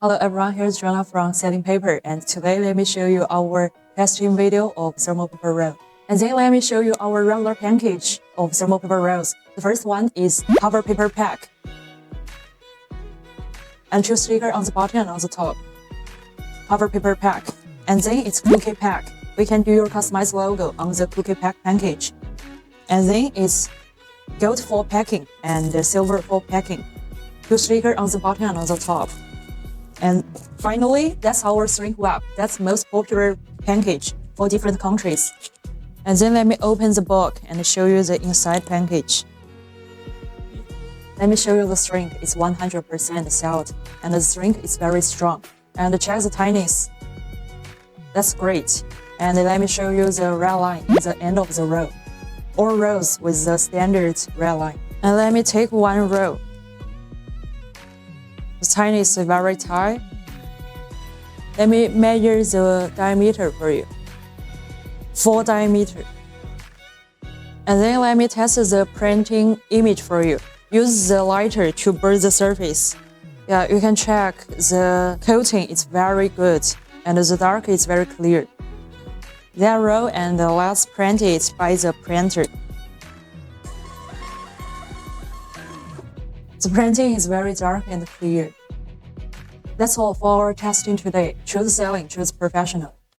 Hello everyone, here's Joanna from Setting Paper, and today let me show you our testing video of thermal paper roll. And then let me show you our regular package of thermal paper rolls. The first one is cover paper pack, and 2 stickers on the bottom and on the top. Cover paper pack, and then it's cookie pack. We can do your customized logo on the cookie pack package. And then it's gold foil packing and silver foil packing. 2 stickers on the bottom and on the top. And finally, that's our shrink wrap. That's most popular package for different countries. And then let me open the box and show you the inside package. Let me show you the shrink. It's 100% sealed, and the shrink is very strong. And check the tightness. That's great. And let me show you the red line at the end of the roll. All rolls with the standard red line. And let me take one roll. The tightness is very tight. Let me measure the diameter for you. 4 diameter. And then let me test the printing image for you. Use the lighter to burn the surface. Yeah, you can check the coating is very good and the dark is very clear. That roll and the last printed by the printer. The printing is very dark and clear. That's all for our testing today. Choose selling, choose professional.